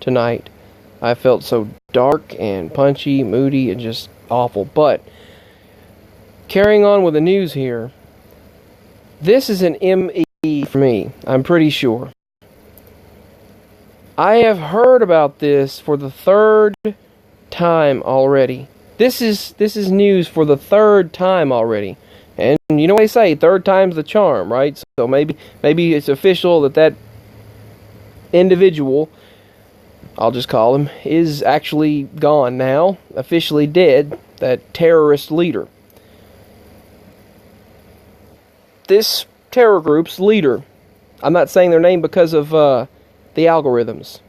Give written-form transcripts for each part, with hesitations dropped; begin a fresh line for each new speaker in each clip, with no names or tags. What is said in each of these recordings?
tonight. I felt so dark and punchy, moody, and just awful. But carrying on with the news here, this is an ME for me, I'm pretty sure. I have heard about this for the third time already. This is news for the third time already. And you know what they say, third time's the charm, right? So maybe it's official that individual, I'll just call him, is actually gone now, officially dead, that terrorist leader. This terror group's leader, I'm not saying their name because of the algorithms.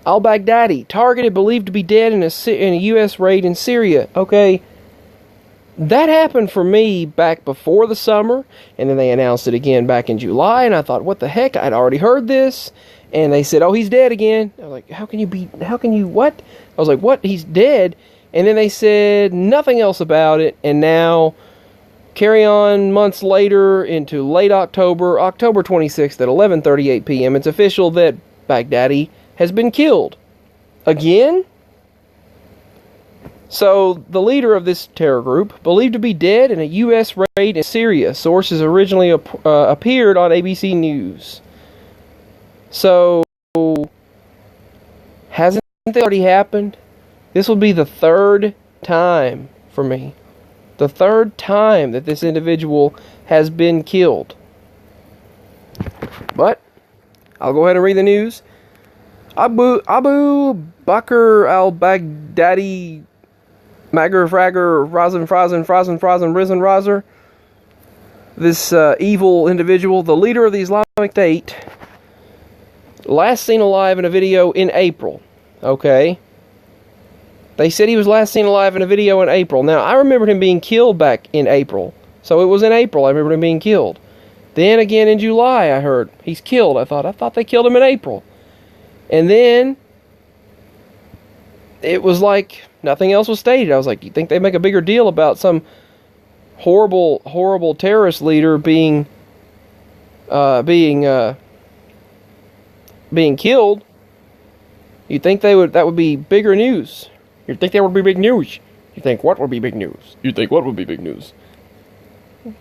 Al-Baghdadi, targeted, believed to be dead in a U.S. raid in Syria. Okay, that happened for me back before the summer, and then they announced it again back in July, and I thought, what the heck, I'd already heard this, and they said, oh, he's dead again. I was like, what? I was like, what, he's dead? And then they said nothing else about it, and now, carry on months later into late October 26th at 11:38 p.m., it's official that Baghdadi has been killed. Again? So, the leader of this terror group, believed to be dead in a U.S. raid in Syria. Sources originally appeared on ABC News. So, hasn't that already happened? This will be the third time for me. The third time that this individual has been killed. But, I'll go ahead and read the news. Abu Bakr al-Baghdadi Magger Fragger Frozen Risen Razer. This evil individual, the leader of the Islamic State, last seen alive in a video in April. Okay? They said he was last seen alive in a video in April. Now, I remembered him being killed back in April. So it was in April I remembered him being killed. Then again in July I heard he's killed. I thought they killed him in April. And then it was like nothing else was stated. I was like, you think they make a bigger deal about some horrible terrorist leader being killed? You think that would be bigger news? You think that would be big news? You think what would be big news? You think what would be big news?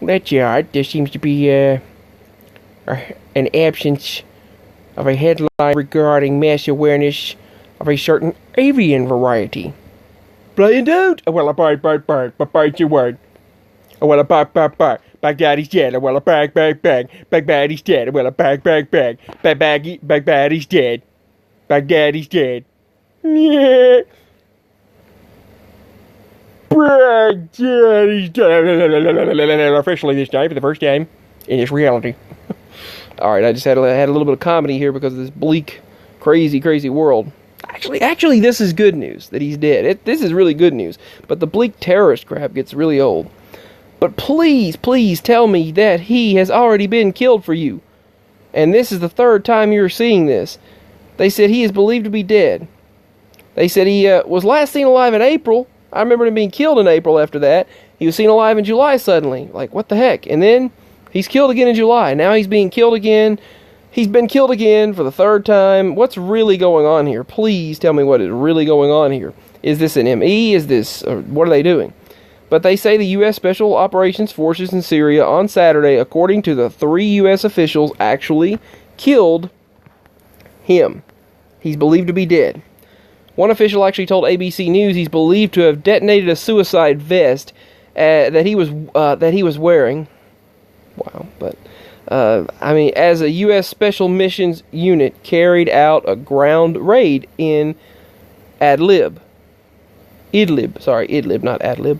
That's right. There seems to be an absence of a headline regarding mass awareness of a certain avian variety. Blind out! Well, a bite your word. Well, a bag. Baghdadi's dead. Well, a bag. Baghdadi's dead. Well, a bag. Baghdadi's dead. Baghdadi's dead. Yeah. Baghdadi's dead. Officially this time, for the first time in its reality. Alright, I just had a little bit of comedy here because of this bleak, crazy world. Actually, this is good news that he's dead. This is really good news. But the bleak terrorist crap gets really old. But please tell me that he has already been killed for you. And this is the third time you're seeing this. They said he is believed to be dead. They said he was last seen alive in April. I remember him being killed in April after that. He was seen alive in July suddenly. Like, what the heck? And then he's killed again in July. Now he's being killed again. He's been killed again for the third time. What's really going on here? Please tell me what is really going on here. Is this an ME? Is this... what are they doing? But they say the U.S. Special Operations Forces in Syria on Saturday, according to the 3 U.S. officials, actually killed him. He's believed to be dead. One official actually told ABC News he's believed to have detonated a suicide vest that he was wearing. Wow, but as a U.S. Special Missions unit carried out a ground raid in Idlib, not Adlib.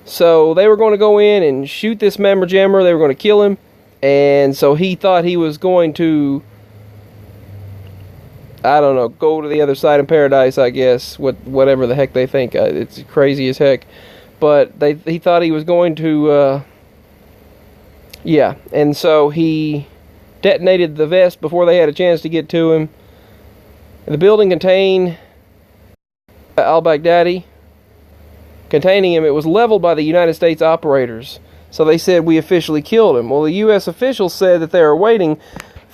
So they were going to go in and shoot this mammer jammer. They were going to kill him, and so he thought he was going to, I don't know, go to the other side of paradise, I guess. Whatever the heck they think. It's crazy as heck. But he thought he was going to, and so he detonated the vest before they had a chance to get to him. The building contained al-Baghdadi. Containing him, it was leveled by the United States operators. So they said, we officially killed him. Well, the U.S. officials said that they are awaiting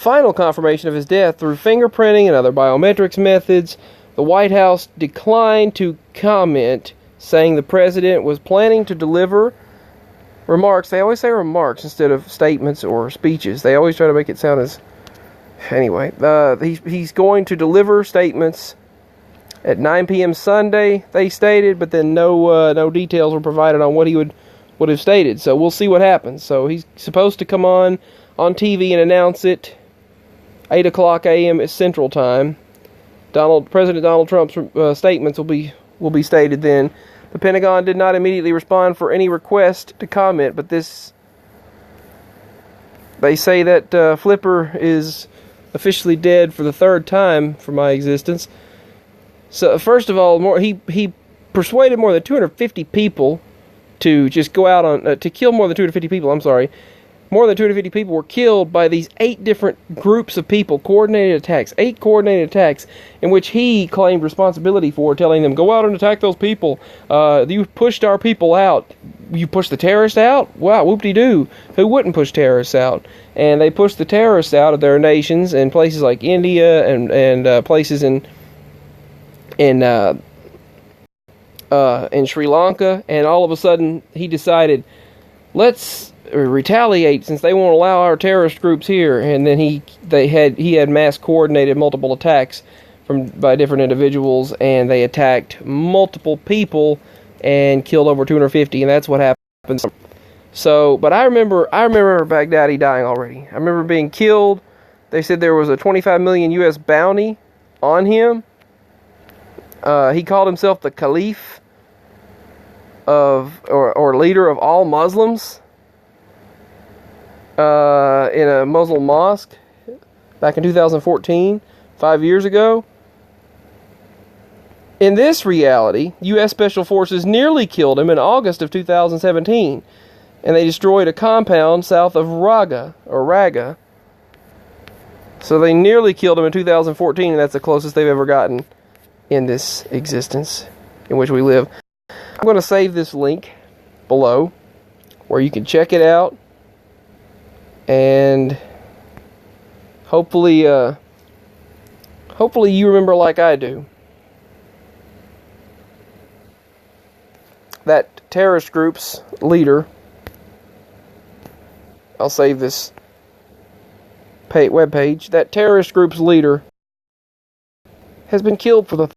final confirmation of his death through fingerprinting and other biometrics methods. The White House declined to comment, saying the president was planning to deliver remarks. They always say remarks instead of statements or speeches. They always try to make it sound as... Anyway, he's going to deliver statements at 9 p.m. Sunday, they stated, but then no details were provided on what he would have stated. So we'll see what happens. So he's supposed to come on TV and announce it 8 o'clock a.m. Central Time. President Donald Trump's statements will be stated then. The Pentagon did not immediately respond for any request to comment, but they say that Flipper is officially dead for the third time for my existence. So first of all, he persuaded more than 250 people to just go out on to kill more than 250 people. I'm sorry. More than 250 people were killed by these 8 different groups of people, coordinated attacks, 8 coordinated attacks, in which he claimed responsibility for, telling them, go out and attack those people. You pushed our people out. You pushed the terrorists out? Wow, whoop-de-doo. Who wouldn't push terrorists out? And they pushed the terrorists out of their nations in places like India and places in Sri Lanka. And all of a sudden, he decided, let's retaliate since they won't allow our terrorist groups here. And then he had mass coordinated multiple attacks by different individuals, and they attacked multiple people and killed over 250, and that's what happened. So, but I remember Baghdadi dying already. I remember being killed. They said there was a 25 million U.S. bounty on him. He called himself the Caliph or leader of all Muslims in a Muslim mosque back in 2014, 5 years ago. In this reality, U.S. Special Forces nearly killed him in August of 2017, and they destroyed a compound south of Raga. So they nearly killed him in 2014, and that's the closest they've ever gotten in this existence in which we live. I'm going to save this link below where you can check it out, and hopefully you remember like I do. That terrorist group's leader, I'll save this webpage, that terrorist group's leader has been killed for the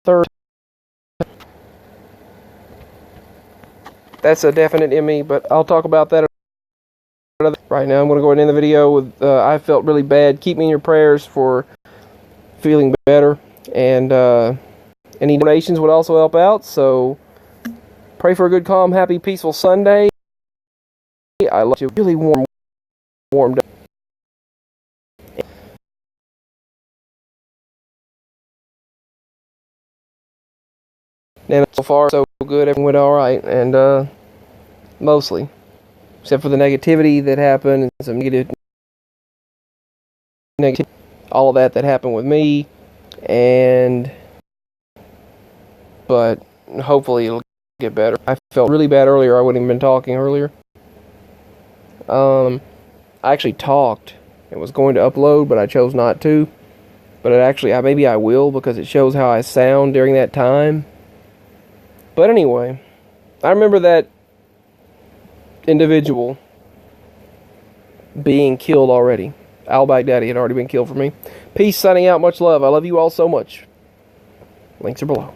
third time. That's a definite ME, but I'll talk about that right now. I'm going to go ahead and end the video with, I felt really bad. Keep me in your prayers for feeling better, and any donations would also help out, so pray for a good, calm, happy, peaceful Sunday. I love you. Really warmed up. And so far, so good. Everything went all right, and mostly, except for the negativity that happened and some negative, all of that happened with me, but hopefully it'll get better. I felt really bad earlier. I wouldn't have been talking earlier. I actually talked and was going to upload, but I chose not to. But maybe I will, because it shows how I sound during that time. But anyway, I remember that individual being killed already. Al-Baghdadi had already been killed for me. Peace, signing out. Much love. I love you all so much. Links are below.